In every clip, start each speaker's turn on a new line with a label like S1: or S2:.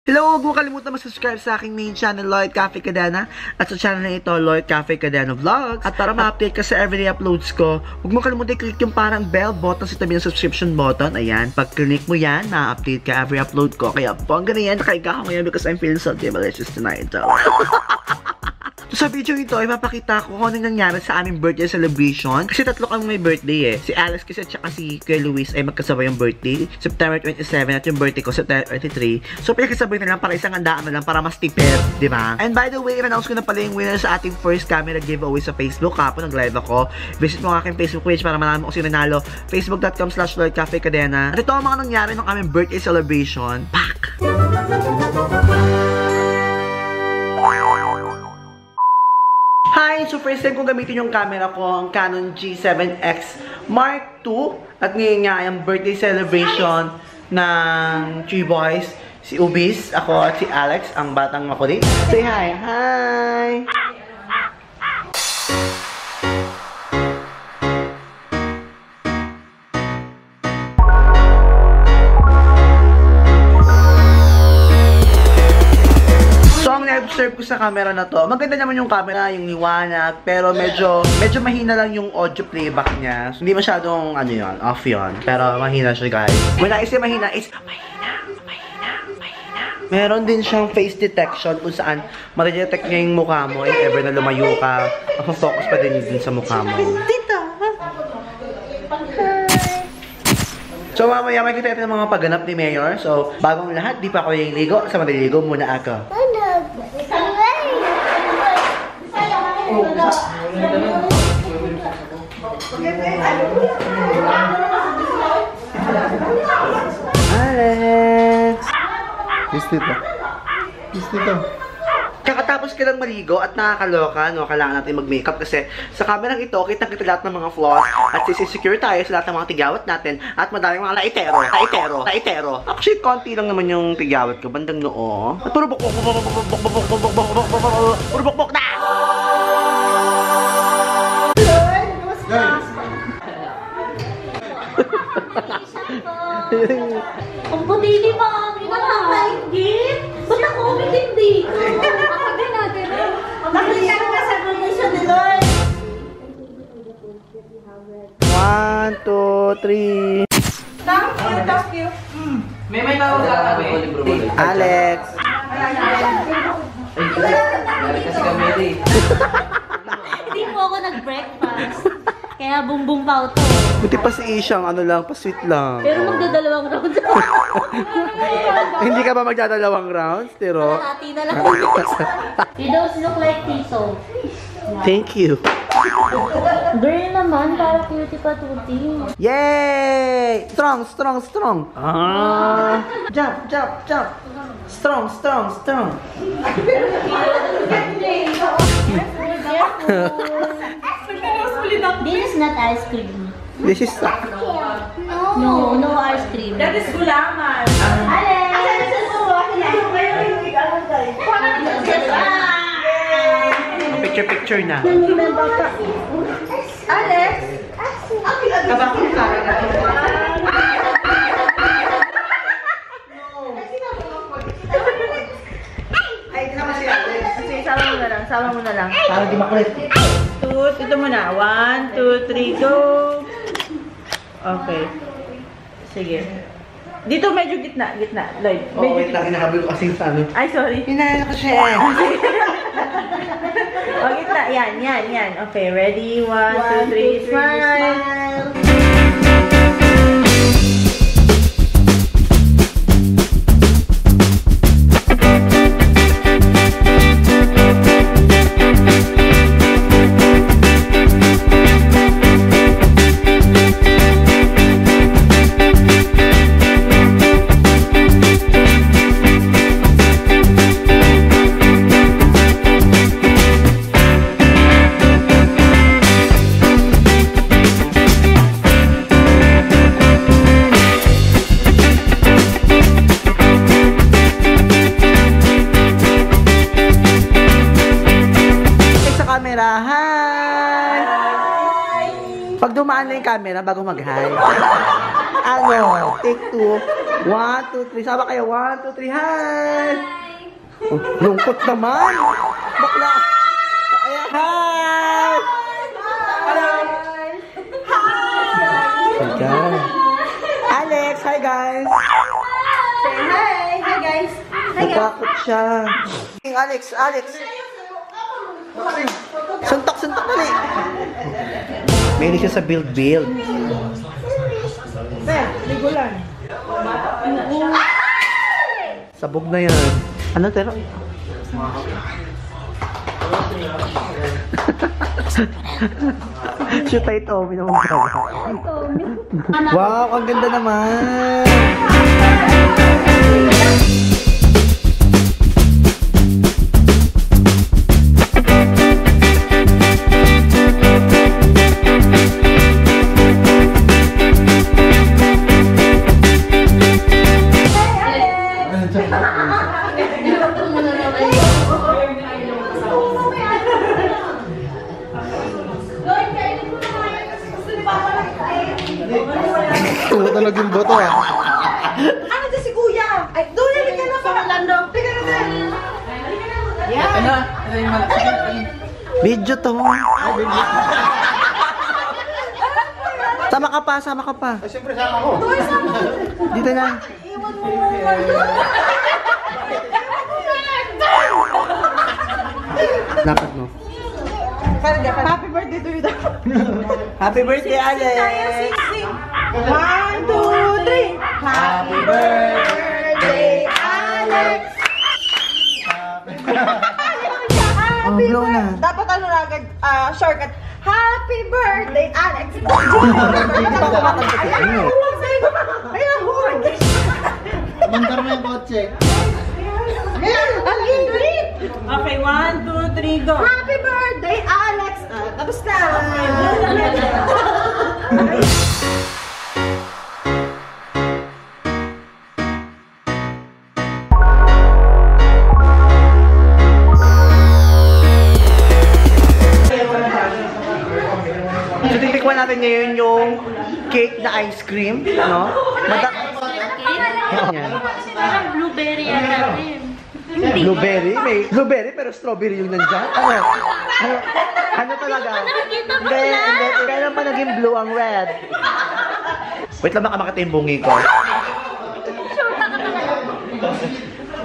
S1: Hello! Huwag mo kalimutan mag-subscribe sa aking main channel, Lloyd Cafe Cadena. At sa channel na ito, Lloyd Cafe Cadena Vlogs. At para ma-update ka sa everyday uploads ko, huwag mo kalimutan i-click yung parang bell button sa tabi ng subscription button. Ayan, pag-click mo yan, ma-update ka every upload ko. Kaya po, hanggang na yan, nakaiga ko ngayon because I'm feeling so delicious tonight. So, sa video ito, ipapakita ko kung ano nangyari sa aming birthday celebration. Kasi tatlo kami may birthday eh. Si Alex kasi at saka si Kuya Luis ay magkasabay yung birthday. September 27 at yung birthday ko, September 23. So, pinagkasabay na lang para isang handaan na lang para mas tipid, di ba? And by the way, in-announce ko na pala yung winner sa ating first camera giveaway sa Facebook. Kapon, nag-live ako. Visit mo ang aking Facebook page para malaman mo kung sino nanalo. Facebook.com/LloydCafeCadena. At ito ang mga nangyari ng aming birthday celebration. Pak! Hi! So first time kong gamitin yung camera ko, ang Canon G7X Mark II. At ngayon nga ay ang birthday celebration ng Three Boys. Si Ubis, ako at si Alex, ang batang makulit. Say hi! Hi! Observe ko sa camera na to. Maganda naman yung camera, yung liwanag, pero medyo mahina lang yung audio playback niya. So, hindi masyadong ano yun, off yun. Pero mahina siya, guys. When I say mahina, is mahina. Meron din siyang face detection kung saan ma-detect niya yung mukha mo if ever na lumayo ka. Focus pa din yun sa mukha mo. So mamaya may kita ng mga pagganap ni Mayor. So bagong lahat, di pa ako yung ligo. Sa maliligo muna ako. Alex! Yes, dito. Kakatapos ka lang maligo at nakakaloka, no? Kailangan natin mag-makeup kasi sa kamerang ito, kitang-kita lahat ng mga flaws at sisecure tayo sa lahat ng mga tigawat natin at madaming mga laitero. Actually, konti lang naman yung tigawat ko, bandang noo. At puro bukbok na!
S2: Ang putili pa kami nakakaingit. Ba't ako umintindi? Akagay natin. Nakita ka sa donation ni Lord.
S1: 1, 2, 3.
S2: Thank you.
S3: May tawag ka kami.
S1: Alex.
S3: Kasi kami rin.
S2: Hindi po ako nag-breakfast. Kaya bumbum pa to.
S1: Buti pa si Ishang, ano lang, pa-sweet lang.
S2: Pero magdadalawang rounds.
S1: Hindi ka ba magdadalawang rounds, Tiro?
S2: Hati na lang. You don't look like Tiso.
S1: Thank you.
S2: Girl naman, para cutie pa tuti.
S1: Yay! Strong. Jump. Strong.
S2: This is not ice cream.
S1: This is
S2: No ice cream.
S3: That is gulaman.
S1: picture na.
S3: Alex! Kabakit ka na. Ay, hindi naman si Alex. Sige, sama mo na lang.
S1: Para di makulit.
S3: Ito muna. 1, 2, 3, go! Okay. Sige. Dito medyo gitna, Lloyd.
S1: Oh, wait lang, hinahabol ko kasi sa ano.
S3: Ay, sorry.
S1: Hinahal ko siya eh.
S3: Oh, gitna. Yan. Okay, ready? 1, 2, 3, smile!
S1: Pag dumaan na yung camera, bago mag-hi. Ano? Take 2. 1, 2, 3. Sama kayo. 1, 2, 3. Hi! Lungkot naman. Bakla. Ayan, hi! Hello. Hi guys. Alex, hi guys.
S3: Say hi! Hi guys!
S1: Natakot siya. Alex. Suntok dali. Mahilig siya sa build.
S3: Ligulan.
S1: Sabog na yan. Ano, Tero? Shoot ay Tommy naman pala. Wow, ang ganda naman. Tumutunog yung boto ah.
S3: Ano dyan si Kuya? Ay, doon na ka na sa Orlando. Tika na dyan. Yeah.
S4: Ano yung malaki?
S1: Video to. Sama ka pa.
S4: Ay, siyempre sama ko.
S1: Dito na.
S3: Iwan mo mo.
S1: Dapat mo.
S3: Happy birthday to you.
S1: Happy birthday, Alex!
S3: 1, 2, 3. Happy birthday, Alex!
S1: Oh, blow na.
S3: Dapat ano na agad, shortcut. Happy birthday, Alex!
S1: Hindi pa kumakanta ko.
S3: Ayan,
S4: Mandar mo yung kotse.
S3: ang ingrid!
S2: Okay, 1, 2, 3, go.
S3: Happy birthday, Alex! Tapos na!
S1: So, titikman natin ngayon yung cake na ice cream, no? Yan.
S2: Parang blueberry yata din.
S1: Blueberry? May blueberry pero strawberry yung nandyan? Ano talaga?
S2: Nakikita ko
S1: Hindi,
S2: lang.
S1: kailan pa naging blue ang red? Wait lang, baka makita yung bungi ko.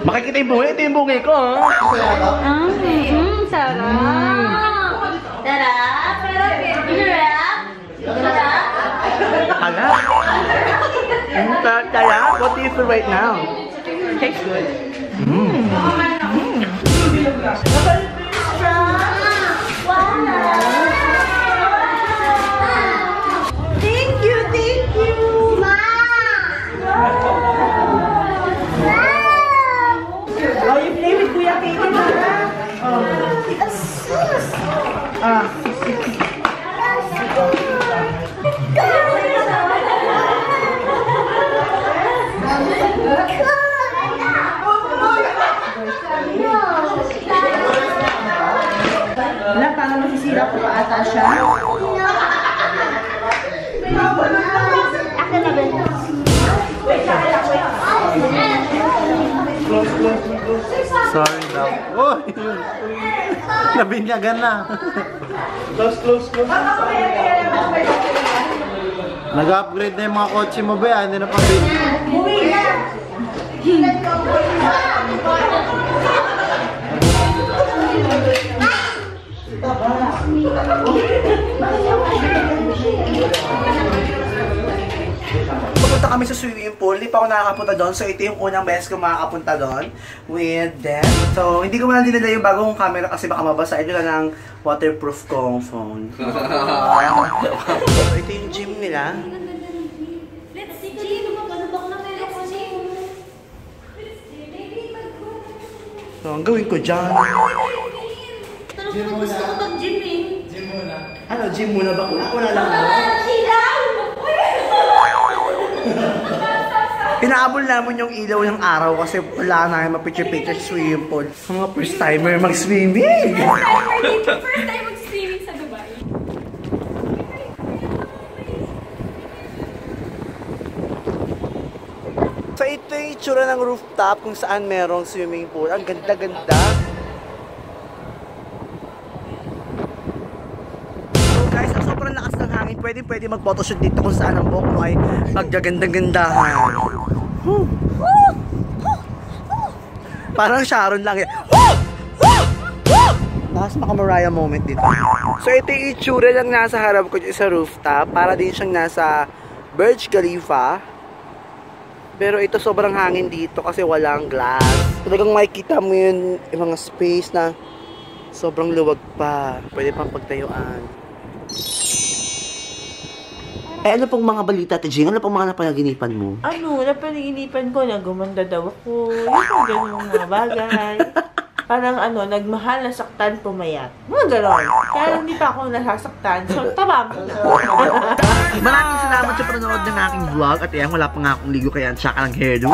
S1: Makikita yung bungi? Ito yung bungi ko, ha?
S2: Sarap. Sarap.
S1: Hala? Kaya, what do you feel right now? Tastes good.
S3: Thank you! Ma! Oh, you play with Kuya Katie na. Wala, parang masisira ko pa ata siya.
S1: Sorry daw.
S4: Oh, yun. Nabinyagan na. Close. Nag-upgrade na yung mga kotse mo ba? Hindi na pabili.
S1: Pupunta kami sa swimming pool. Hindi pa ako nakakapunta doon. So, ito yung unang beses ko makakapunta doon with them. So, hindi ko man dinala yung bagong camera kasi baka mabasa. Ito lang ang waterproof kong phone. So, ito yung gym nila.
S2: Let's see, Gino. Magpalubak na kayo. Let's see.
S1: So, ang gawin ko dyan.
S2: Talagang gusto ko mag-gym eh.
S1: Ano, gym muna ba? Wala lang. Pinaabol namin yung ilaw ng araw kasi wala na yung mapicture-picture sa swimming pool. Mga first timer mag-swimming!
S2: First time mag-swimming sa Dubai.
S1: So ito yung itsura ng rooftop kung saan merong swimming pool. Ang ganda-ganda. So guys, ang sobrang lakas ng hangin. Pwede mag-photoshoot dito kung saan ang buhok mo ay maggaganda-gandahan. Parang Sharon lang eh. Lakas maka-Mariah moment dito. So ito yung itsura lang nasa harap ko sa rooftop. Para din siyang nasa Burj Khalifa. Pero ito sobrang hangin dito kasi walang glass. Talagang makikita mo yun yung mga space na sobrang luwag pa. Pwede pang pagtayuan. Ano pong mga balita, Tejing? Ano pong mga napanaginipan mo?
S3: Napanaginipan ko na gumanda daw ako. Yung ganun mga bagay. Parang nagmahal, nasaktan, pumayat. Mga gano'n. Kaya hindi pa ako nasasaktan. So, tama mo na.
S1: Maraming salamat sa panonood ng aking vlog. At yan, wala pa nga akong ligo kaya tsaka ng hairdo.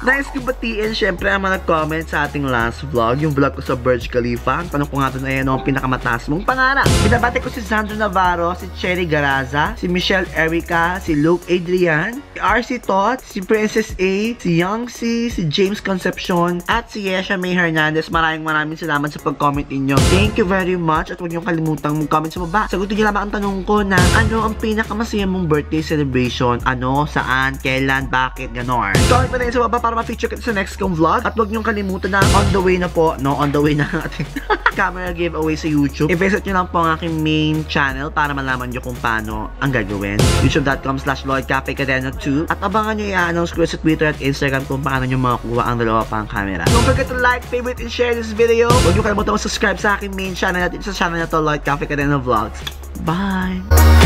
S1: Nice ko batiin, syempre, ang mga nag-comment sa ating last vlog. Yung vlog ko sa Burj Khalifa. Ang tanong ko nga doon ay ano ang pinakamataas mong pangarap. Binabati ko si Sandro Navarro, si Cherry Garaza, si Michelle Erica, si Luke Adrian, si RC Tot, si Princess A, si Youngsi, si James Concepcion, at si Yesha May Hernandez. Maraming salamat sa pag-comment ninyo. Thank you very much at huwag niyong kalimutang mag-comment sa baba. Sagutin niyo lamang ang tanong ko na ano ang pinakamasaya mong birthday celebration? Ano, saan, kailan, bakit, ganon. Comment pa rin sa baba para ma-feature kita sa next kong vlog. At huwag niyong kalimutan na on the way na po, on the way na ang ating camera giveaway sa YouTube. I-visit niyo lang po ang aking main channel para malaman niyo kung paano ang gagawin. youtube.com/LloydCafeCadena2 at abangan niyo i-announce ko sa Twitter at Instagram kung paano niyo makakuha ang dalawa pang camera. Don't forget to like, favorite, and share this video. Huwag niyo kalimutan mag-subscribe sa aking main channel at sa channel na to, Lloyd Cafe Cadena Vlogs. Bye!